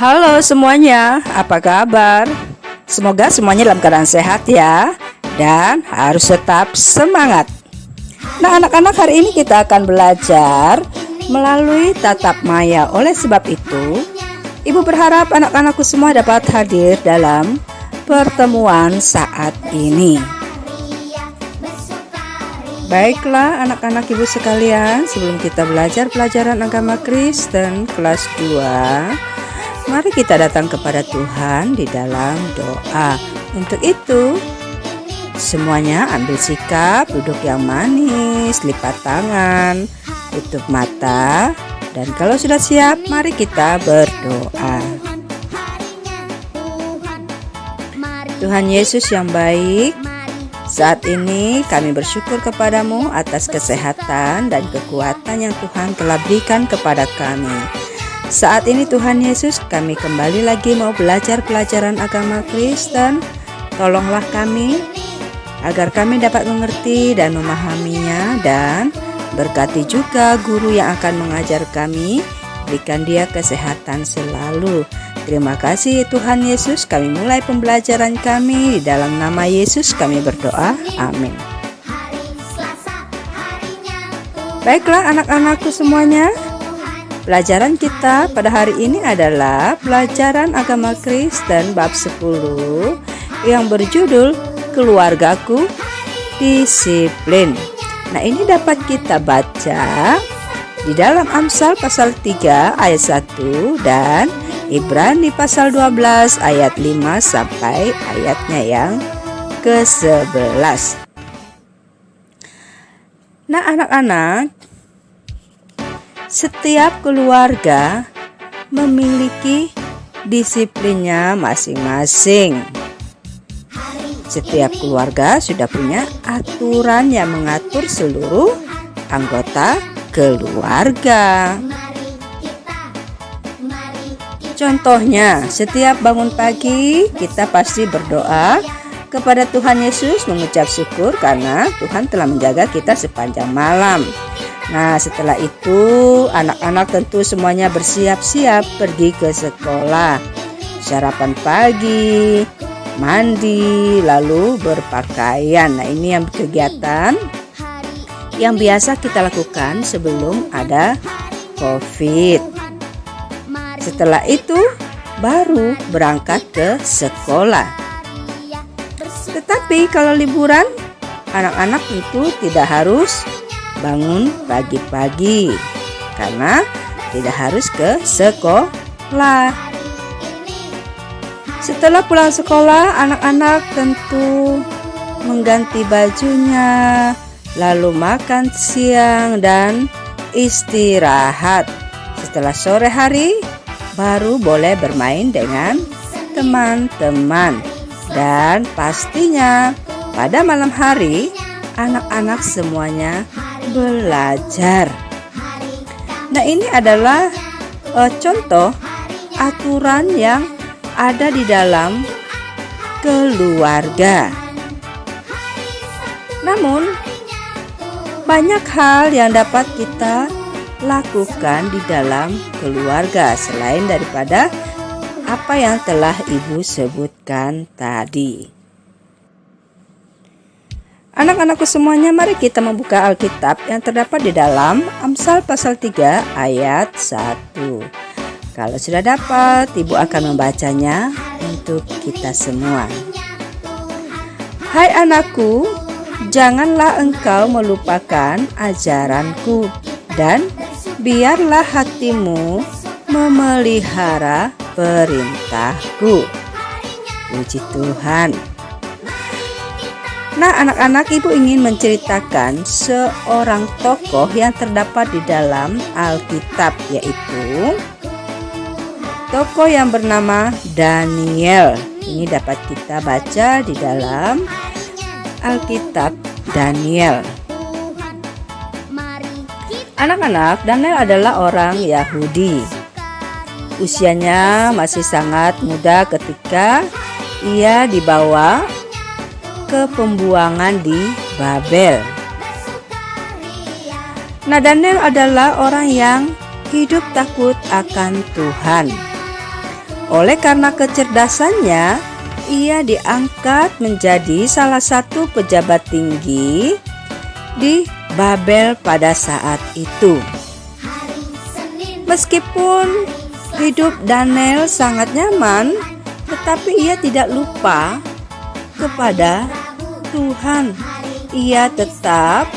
Halo semuanya, apa kabar? Semoga semuanya dalam keadaan sehat ya, dan harus tetap semangat. Nah anak-anak, hari ini kita akan belajar melalui tatap maya. Oleh sebab itu, Ibu berharap anak-anakku semua dapat hadir dalam pertemuan saat ini. Baiklah anak-anak Ibu sekalian, sebelum kita belajar pelajaran agama Kristen kelas 2, mari kita datang kepada Tuhan di dalam doa. Untuk itu, semuanya ambil sikap, duduk yang manis, lipat tangan, tutup mata, dan kalau sudah siap, mari kita berdoa. Tuhan Yesus yang baik, saat ini kami bersyukur kepadamu atas kesehatan dan kekuatan yang Tuhan telah berikan kepada kami. Saat ini Tuhan Yesus, kami kembali lagi mau belajar pelajaran agama Kristen. Tolonglah kami agar kami dapat mengerti dan memahaminya, dan berkati juga guru yang akan mengajar kami. Berikan dia kesehatan selalu. Terima kasih Tuhan Yesus, kami mulai pembelajaran kami. Di dalam nama Yesus kami berdoa, amin. Baiklah anak-anakku semuanya, pelajaran kita pada hari ini adalah pelajaran agama Kristen bab 10 yang berjudul Keluargaku Disiplin. Nah, ini dapat kita baca di dalam Amsal pasal 3 ayat 1 dan Ibrani pasal 12 ayat 5 sampai ayatnya yang ke-11. Nah, anak-anak, setiap keluarga memiliki disiplinnya masing-masing. Setiap keluarga sudah punya aturan yang mengatur seluruh anggota keluarga. Contohnya, setiap bangun pagi kita pasti berdoa kepada Tuhan Yesus, mengucap syukur karena Tuhan telah menjaga kita sepanjang malam. Nah, setelah itu anak-anak tentu semuanya bersiap-siap pergi ke sekolah. Sarapan pagi, mandi, lalu berpakaian. Nah, ini yang kegiatan yang biasa kita lakukan sebelum ada COVID. Setelah itu baru berangkat ke sekolah. Tetapi kalau liburan, anak-anak tentu tidak harus bangun pagi-pagi karena tidak harus ke sekolah. Setelah pulang sekolah, anak-anak tentu mengganti bajunya, lalu makan siang dan istirahat. Setelah sore hari, baru boleh bermain dengan teman-teman. Dan pastinya pada malam hari, anak-anak semuanya belajar. Nah, ini adalah contoh aturan yang ada di dalam keluarga. Namun, banyak hal yang dapat kita lakukan di dalam keluarga selain daripada apa yang telah Ibu sebutkan tadi. Anak-anakku semuanya, mari kita membuka Alkitab yang terdapat di dalam Amsal pasal 3 ayat 1. Kalau sudah dapat, Ibu akan membacanya untuk kita semua. Hai anakku, janganlah engkau melupakan ajaranku, dan biarlah hatimu memelihara perintahku. Puji Tuhan. Nah, anak-anak, Ibu ingin menceritakan seorang tokoh yang terdapat di dalam Alkitab, yaitu tokoh yang bernama Daniel. Ini dapat kita baca di dalam Alkitab Daniel. Anak-anak, Daniel adalah orang Yahudi. Usianya masih sangat muda ketika ia dibawa ke pembuangan di Babel. Nah, Daniel adalah orang yang hidup takut akan Tuhan. Oleh karena kecerdasannya, ia diangkat menjadi salah satu pejabat tinggi di Babel pada saat itu. Meskipun hidup Daniel sangat nyaman, tetapi ia tidak lupa kepada Tuhan. Ia tetap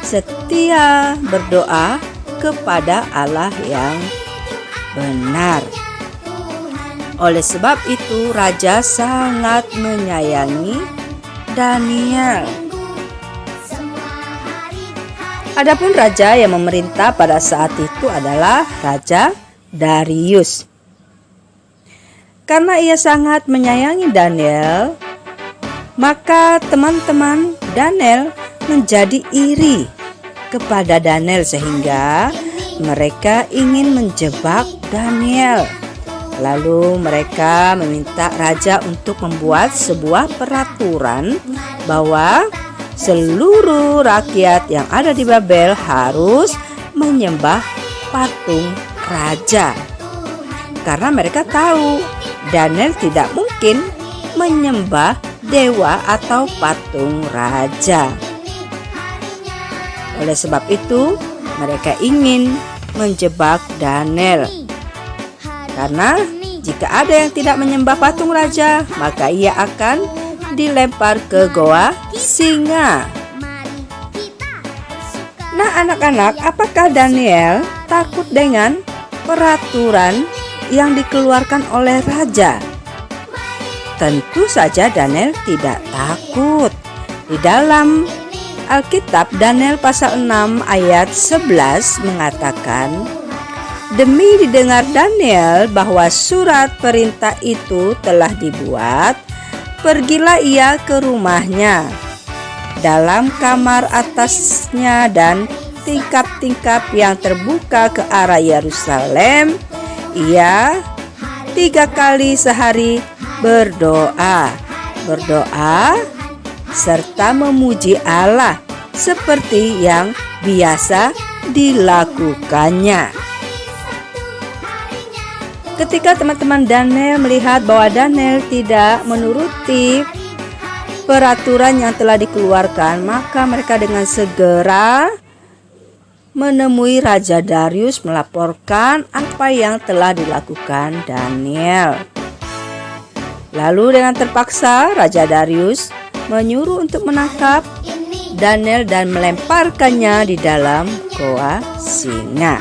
setia berdoa kepada Allah yang benar. Oleh sebab itu, raja sangat menyayangi Daniel. Adapun raja yang memerintah pada saat itu adalah Raja Darius. Karena ia sangat menyayangi Daniel, maka teman-teman Daniel menjadi iri kepada Daniel sehingga mereka ingin menjebak Daniel. Lalu mereka meminta raja untuk membuat sebuah peraturan bahwa seluruh rakyat yang ada di Babel harus menyembah patung raja. Karena mereka tahu Daniel tidak mungkin menyembah dewa atau patung raja. Oleh sebab itu, mereka ingin menjebak Daniel. Karena jika ada yang tidak menyembah patung raja, maka ia akan dilempar ke goa singa. Nah anak-anak, apakah Daniel takut dengan peraturan yang dikeluarkan oleh raja? Tentu saja Daniel tidak takut. Di dalam Alkitab, Daniel pasal 6 ayat 11 mengatakan, demi didengar Daniel bahwa surat perintah itu telah dibuat, pergilah ia ke rumahnya. Dalam kamar atasnya dan tingkap-tingkap yang terbuka ke arah Yerusalem, ia 3 kali sehari berdoa serta memuji Allah seperti yang biasa dilakukannya. Ketika teman-teman Daniel melihat bahwa Daniel tidak menuruti peraturan yang telah dikeluarkan, maka mereka dengan segera menemui Raja Darius melaporkan apa yang telah dilakukan Daniel. Lalu dengan terpaksa Raja Darius menyuruh untuk menangkap Daniel dan melemparkannya di dalam goa singa.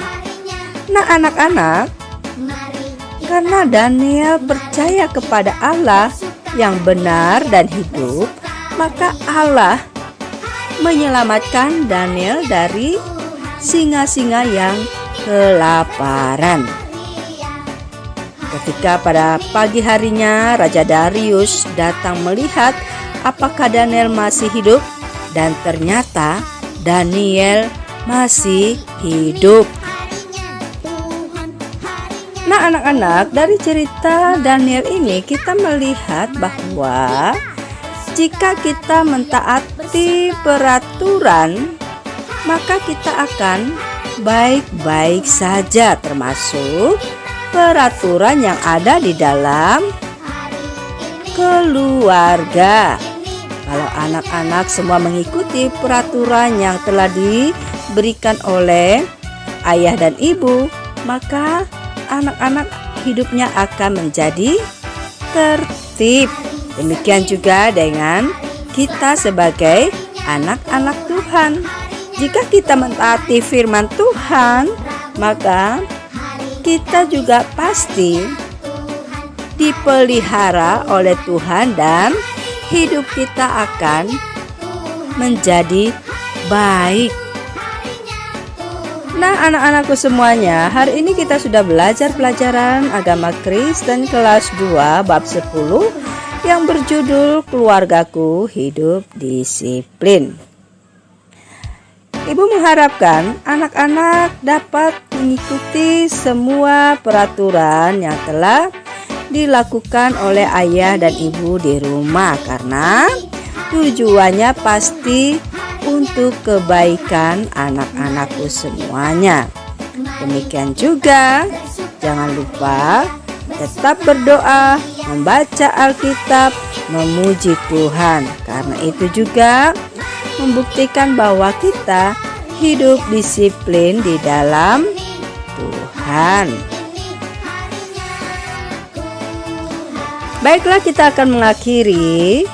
Nah anak-anak, karena Daniel percaya kepada Allah yang benar dan hidup, maka Allah menyelamatkan Daniel dari singa-singa yang kelaparan. Ketika pada pagi harinya Raja Darius datang melihat apakah Daniel masih hidup, dan ternyata Daniel masih hidup. Nah anak-anak, dari cerita Daniel ini kita melihat bahwa jika kita mentaati peraturan, maka kita akan baik-baik saja, termasuk peraturan yang ada di dalam keluarga. Kalau anak-anak semua mengikuti peraturan yang telah diberikan oleh ayah dan ibu, maka anak-anak hidupnya akan menjadi tertib. Demikian juga dengan kita sebagai anak-anak Tuhan. Jika kita mentaati firman Tuhan, maka kita juga pasti dipelihara oleh Tuhan dan hidup kita akan menjadi baik. Nah anak-anakku semuanya, hari ini kita sudah belajar pelajaran agama Kristen kelas 2 bab 10 yang berjudul Keluargaku Hidup Disiplin. Ibu mengharapkan anak-anak dapat mengikuti semua peraturan yang telah dilakukan oleh ayah dan ibu di rumah, karena tujuannya pasti untuk kebaikan anak-anakku semuanya. Demikian juga jangan lupa tetap berdoa, membaca Alkitab, memuji Tuhan. Karena itu juga membuktikan bahwa kita hidup disiplin di dalam Tuhan. Baiklah, kita akan mengakhiri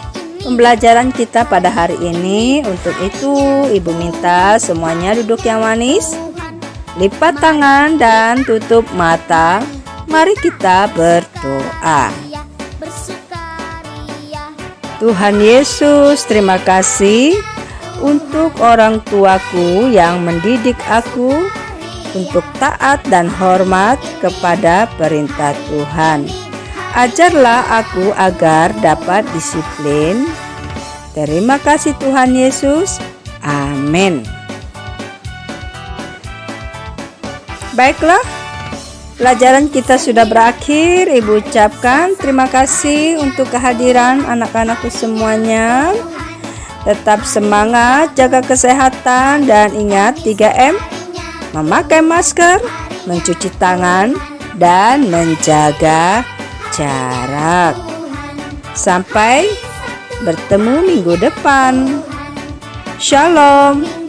pembelajaran kita pada hari ini. Untuk itu, Ibu minta semuanya duduk yang manis, lipat tangan dan tutup mata. Mari kita berdoa. Tuhan Yesus, terima kasih untuk orang tuaku yang mendidik aku untuk taat dan hormat kepada perintah Tuhan. Ajarlah aku agar dapat disiplin. Terima kasih Tuhan Yesus. Amin. Baiklah, pelajaran kita sudah berakhir. Ibu ucapkan terima kasih untuk kehadiran anak-anakku semuanya. Tetap semangat, jaga kesehatan, dan ingat 3M, memakai masker, mencuci tangan, dan menjaga jarak. Sampai bertemu minggu depan. Shalom.